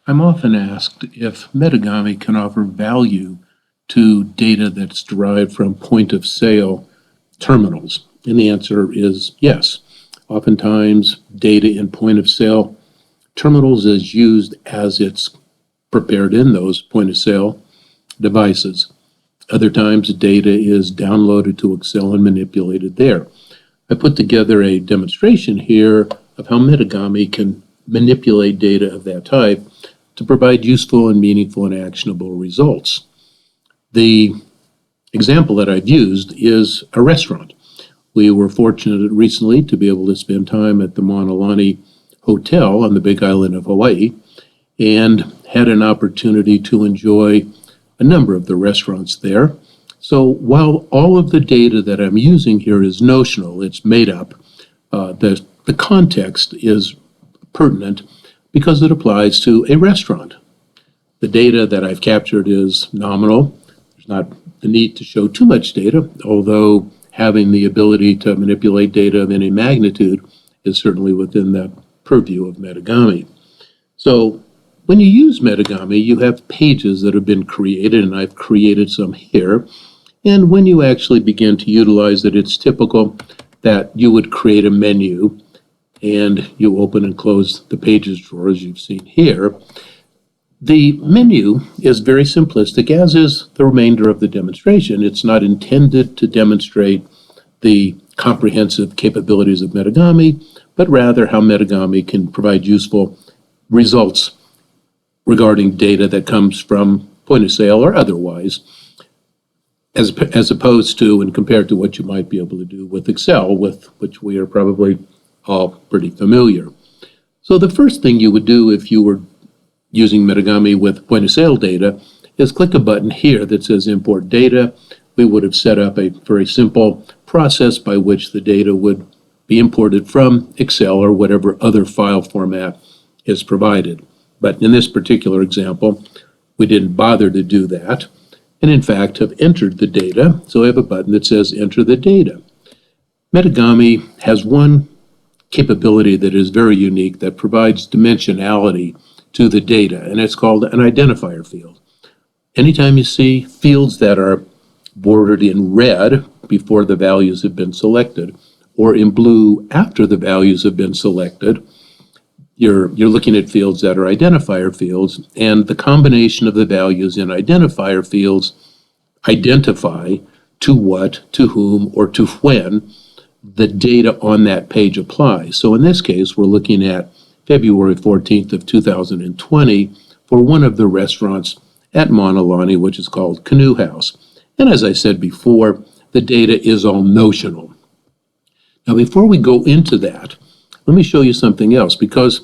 I'm often asked if MetaGami can offer value to data that's derived from point of sale terminals. And the answer is yes. Oftentimes, data in point of sale terminals is used as it's prepared in those point of sale devices. Other times, data is downloaded to Excel and manipulated there. I put together a demonstration here of how MetaGami can manipulate data of that type to provide useful and meaningful and actionable results. The example that I've used is a restaurant. We were fortunate recently to be able to spend time at the Mauna Lani Hotel on the Big Island of Hawaii and had an opportunity to enjoy a number of the restaurants there. So while all of the data that I'm using here is notional, it's made up, the context is pertinent because it applies to a restaurant. The data that I've captured is nominal. There's not the need to show too much data, although having the ability to manipulate data of any magnitude is certainly within the purview of MetaGami. So when you use MetaGami, you have pages that have been created, and I've created some here. And when you actually begin to utilize it, it's typical that you would create a menu and you open and close the pages drawer as you've seen here. The menu is very simplistic, as is the remainder of the demonstration. It's not intended to demonstrate the comprehensive capabilities of MetaGami, but rather how MetaGami can provide useful results regarding data that comes from point of sale or otherwise, as opposed to and compared to what you might be able to do with Excel, with which we are probably all pretty familiar. So the first thing you would do if you were using MetaGami with point of sale data is click a button here that says import data. We would have set up a very simple process by which the data would be imported from Excel or whatever other file format is provided. But in this particular example, we didn't bother to do that, and in fact have entered the data. So I have a button that says enter the data. MetaGami has one capability that is very unique that provides dimensionality to the data, and it's called an identifier field. Anytime you see fields that are bordered in red before the values have been selected, or in blue after the values have been selected, you're looking at fields that are identifier fields, and the combination of the values in identifier fields identify to what, to whom, or to when the data on that page applies. So in this case, we're looking at February 14th of 2020 for one of the restaurants at Mauna Lani, which is called Canoe House. And as I said before, the data is all notional. Now, before we go into that, let me show you something else, because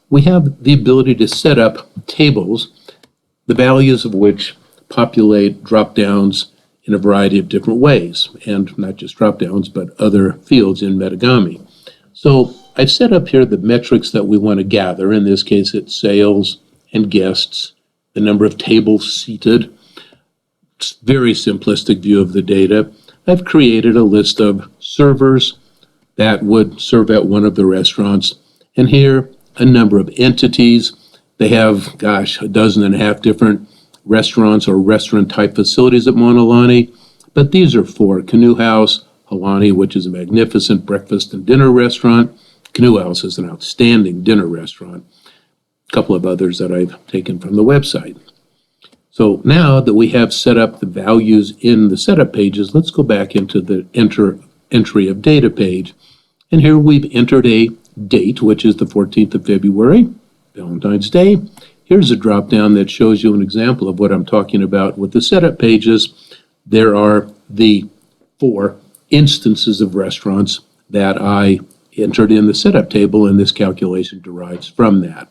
we have the ability to set up tables, the values of which populate drop-downs in a variety of different ways, and not just drop-downs, but other fields in MetaGami. So I've set up here the metrics that we want to gather. In this case, it's sales and guests, the number of tables seated. It's a very simplistic view of the data. I've created a list of servers that would serve at one of the restaurants, and here a number of entities. They have, a dozen and a half different restaurants or restaurant-type facilities at Mauna Lani, but these are for Canoe House, Halani, which is a magnificent breakfast and dinner restaurant. Canoe House is an outstanding dinner restaurant. A couple of others that I've taken from the website. So now that we have set up the values in the setup pages, let's go back into the entry of data page. And here we've entered a date, which is the 14th of February, Valentine's Day. Here's a drop-down that shows you an example of what I'm talking about with the setup pages. There are the 4 instances of restaurants that I entered in the setup table, and this calculation derives from that.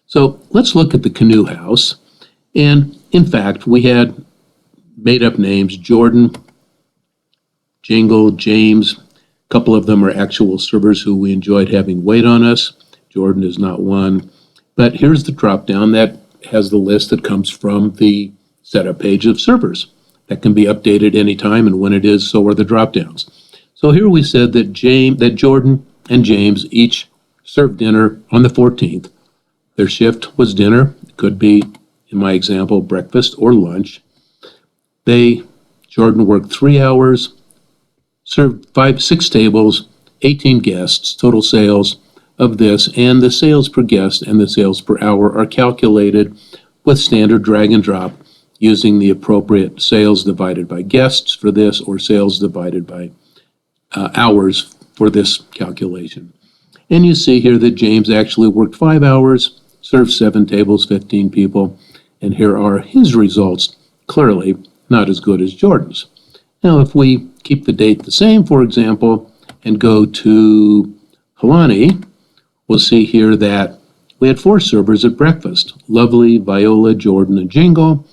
So let's look at the Canoe House. And in fact, we had made up names: Jordan, Jingle, James. A couple of them are actual servers who we enjoyed having wait on us. Jordan is not one. But here's the drop-down that has the list that comes from the setup page of servers. That can be updated anytime, and when it is, so are the drop-downs. So here we said that Jordan and James each served dinner on the 14th. Their shift was dinner. could be, in my example, breakfast or lunch. Jordan worked 3 hours, served 6 tables, 18 guests, total sales of this, and the sales per guest and the sales per hour are calculated with standard drag and drop using the appropriate sales divided by guests for this or sales divided by hours for this calculation. And you see here that James actually worked 5 hours, served 7 tables, 15 people, and here are his results, clearly not as good as Jordan's. Now, if we keep the date the same, for example, and go to Helani, we'll see here that we had 4 servers at breakfast: Lovely, Viola, Jordan, and Jingle.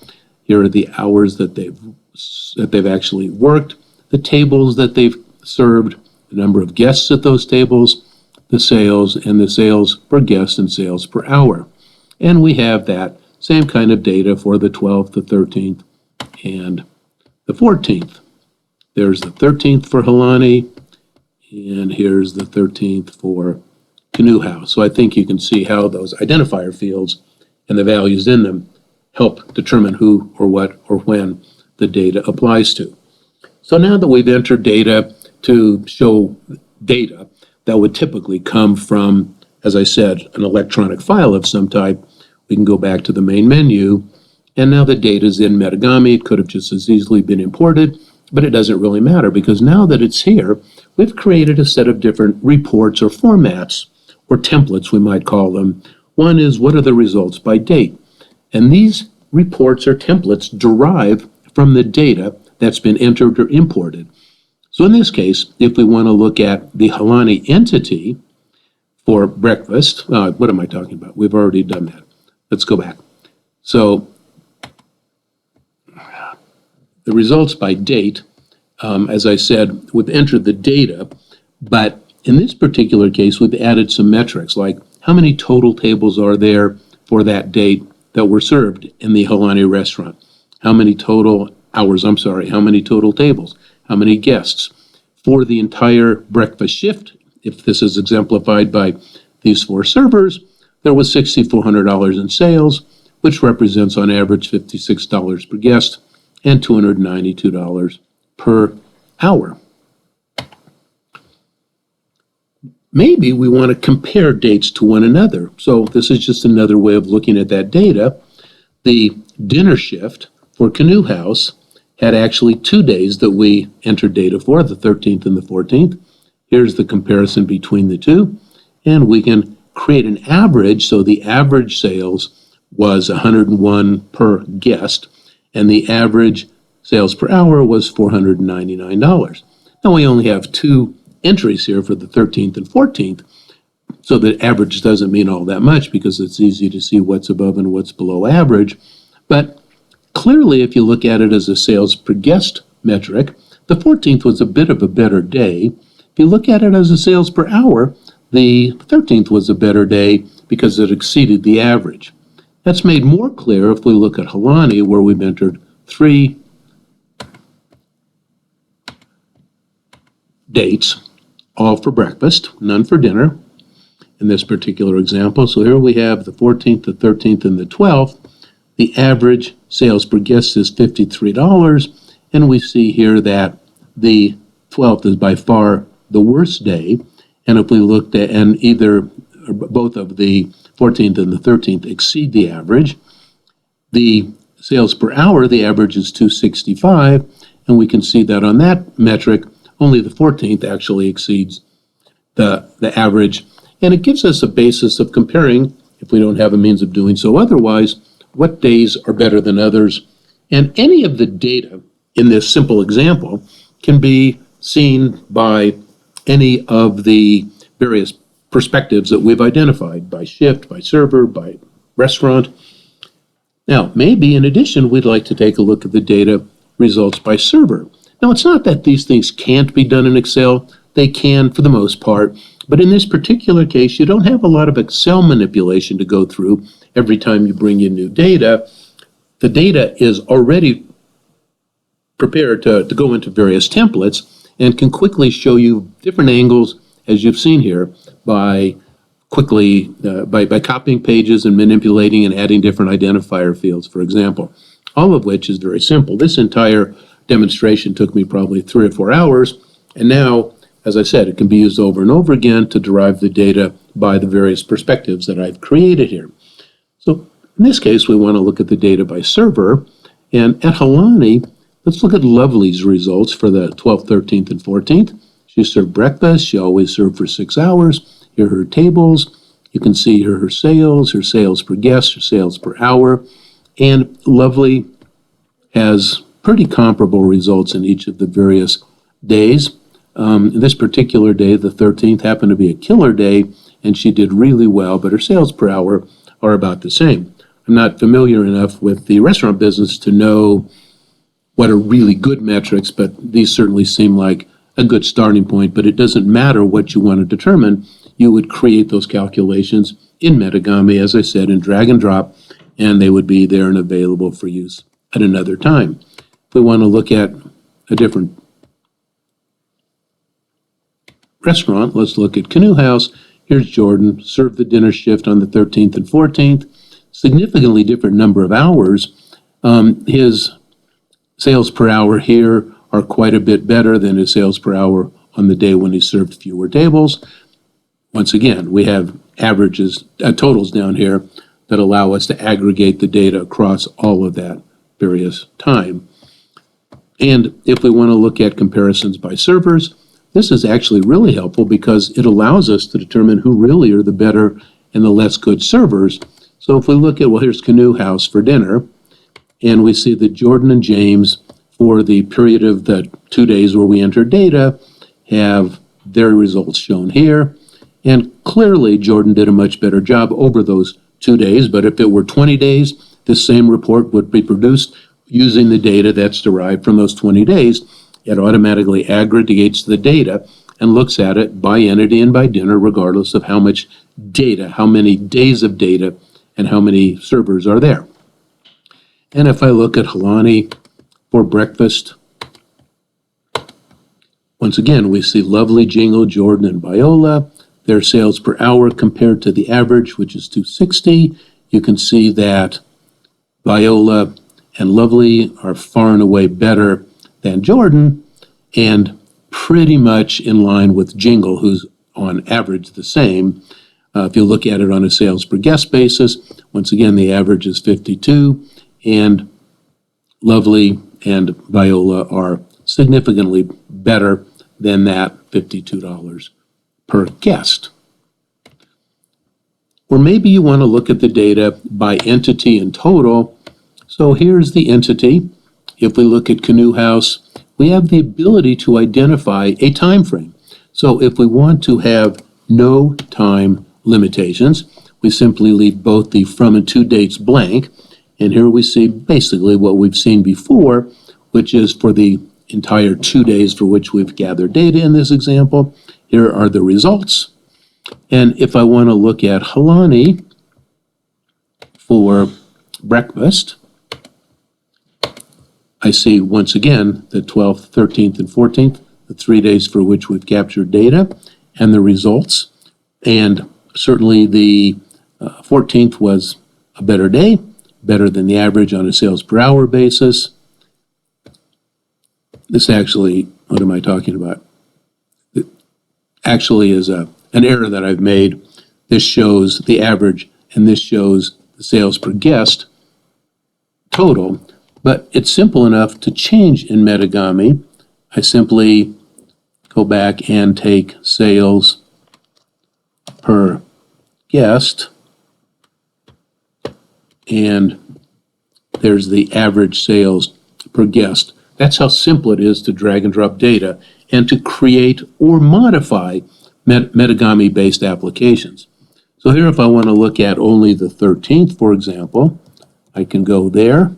Here are the hours that they've actually worked, the tables that they've served, the number of guests at those tables, the sales, and the sales per guest and sales per hour. And we have that same kind of data for the 12th, the 13th, and the 14th. There's the 13th for Helani, and here's the 13th for Canoe House. So I think you can see how those identifier fields and the values in them help determine who or what or when the data applies to. So now that we've entered data to show data that would typically come from, as I said, an electronic file of some type, we can go back to the main menu, and now the data is in MetaGami. It could have just as easily been imported, but it doesn't really matter because now that it's here, we've created a set of different reports or formats or templates, we might call them. One is, what are the results by date? And these reports or templates derive from the data that's been entered or imported. So in this case, if we want to look at the Helani entity for breakfast, what am I talking about? We've already done that. Let's go back. So the results by date, as I said, we've entered the data, but in this particular case, we've added some metrics like how many total tables are there for that date that were served in the Helani restaurant? How many total hours, how many total tables? How many guests? For the entire breakfast shift, if this is exemplified by these 4 servers, there was $6,400 in sales, which represents on average $56 per guest and $292 per hour. Maybe we want to compare dates to one another. So this is just another way of looking at that data. The dinner shift for Canoe House had actually 2 days that we entered data for, the 13th and the 14th. Here's the comparison between the two, and we can create an average. So the average sales was 101 per guest, and the average sales per hour was $499. Now we only have 2 entries here for the 13th and 14th, so the average doesn't mean all that much because it's easy to see what's above and what's below average. But clearly, if you look at it as a sales per guest metric, the 14th was a bit of a better day. If you look at it as a sales per hour, the 13th was a better day because it exceeded the average. That's made more clear if we look at Helani, where we've entered 3 dates, all for breakfast, none for dinner in this particular example. So here we have the 14th, the 13th, and the 12th. The average sales per guest is $53, and we see here that the 12th is by far the worst day. And if we looked at, and either or both of the 14th and the 13th exceed the average, the sales per hour, the average is $265, and we can see that on that metric, only the 14th actually exceeds the average. And it gives us a basis of comparing, if we don't have a means of doing so otherwise, what days are better than others. And any of the data in this simple example can be seen by any of the various perspectives that we've identified, by shift, by server, by restaurant. Now, maybe in addition, we'd like to take a look at the data results by server. Now, it's not that these things can't be done in Excel. They can for the most part. But in this particular case, you don't have a lot of Excel manipulation to go through every time you bring in new data. The data is already prepared to go into various templates and can quickly show you different angles, as you've seen here, by quickly by copying pages and manipulating and adding different identifier fields, for example, all of which is very simple. This entire demonstration took me probably 3 or 4 hours, and now, as I said, it can be used over and over again to derive the data by the various perspectives that I've created here. So in this case, we want to look at the data by server, and at Halani, let's look at Lovely's results for the 12th, 13th, and 14th. She served breakfast. She always served for 6 hours. Here are her tables. You can see here her sales per guest, her sales per hour. And Lovely has pretty comparable results in each of the various days. This particular day, the 13th, happened to be a killer day, and she did really well, but her sales per hour are about the same. I'm not familiar enough with the restaurant business to know what are really good metrics, but these certainly seem like a good starting point. But it doesn't matter what you want to determine. You would create those calculations in MetaGami, as I said, in drag and drop, and they would be there and available for use at another time. If we want to look at a different restaurant, let's look at Canoe House. Here's Jordan, served the dinner shift on the 13th and 14th. Significantly different number of hours. His sales per hour here are quite a bit better than his sales per hour on the day when he served fewer tables. Once again, we have averages, totals down here that allow us to aggregate the data across all of that various time. And if we want to look at comparisons by servers, this is actually really helpful because it allows us to determine who really are the better and the less good servers. So if we look at, well, here's Canoe House for dinner, and we see that Jordan and James, for the period of the 2 days where we entered data, have their results shown here. And clearly, Jordan did a much better job over those 2 days, but if it were 20 days, this same report would be produced using the data that's derived from those 20 days. It automatically aggregates the data and looks at it by entity and by dinner, regardless of how much data, how many days of data, and how many servers are there. And if I look at Halani for breakfast, once again, we see Lovely, Jingle, Jordan, and Viola. Their sales per hour compared to the average, which is $260. You can see that Viola and Lovely are far and away better than Jordan, and pretty much in line with Jingle, who's on average the same. If you look at it on a sales per guest basis, once again, the average is 52, and Lovely and Viola are significantly better than that $52 per guest. Or maybe you want to look at the data by entity and total. So here's the entity. If we look at Canoe House, we have the ability to identify a time frame. So if we want to have no time limitations, we simply leave both the from and to dates blank. And here we see basically what we've seen before, which is for the entire 2 days for which we've gathered data in this example. Here are the results. And if I want to look at Halani for breakfast, I see once again the 12th, 13th, and 14th, the 3 days for which we've captured data and the results. And certainly the 14th was a better day, better than the average on a sales per hour basis. This actually, what am I talking about? It actually is an error that I've made. This shows the average, and this shows the sales per guest total. But it's simple enough to change in MetaGami. I simply go back and take sales per guest, and there's the average sales per guest. That's how simple it is to drag and drop data and to create or modify MetaGami-based applications. So here, if I want to look at only the 13th, for example, I can go there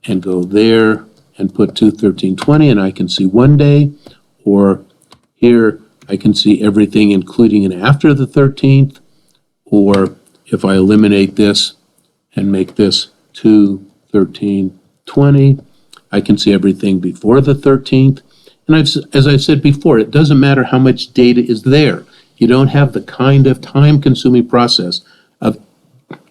and go there and put 2/13/20, and I can see 1 day. Or here, I can see everything including and after the 13th. Or if I eliminate this and make this 2/13/20, I can see everything before the 13th. And as I said before, it doesn't matter how much data is there. You don't have the kind of time-consuming process of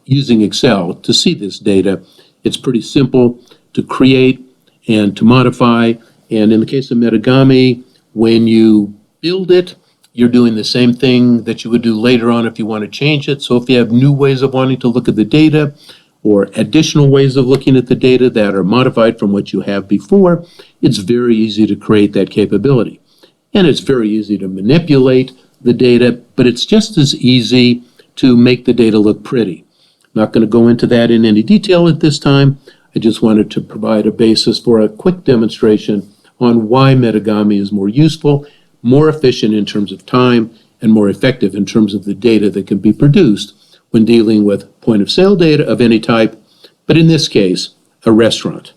using Excel to see this data. It's pretty simple to create and to modify. And in the case of MetaGami, when you build it, you're doing the same thing that you would do later on if you want to change it. So if you have new ways of wanting to look at the data or additional ways of looking at the data that are modified from what you have before, it's very easy to create that capability. And it's very easy to manipulate the data, but it's just as easy to make the data look pretty. I'm not going to go into that in any detail at this time. I just wanted to provide a basis for a quick demonstration on why MetaGami is more useful, more efficient in terms of time, and more effective in terms of the data that can be produced when dealing with point of sale data of any type, but in this case, a restaurant.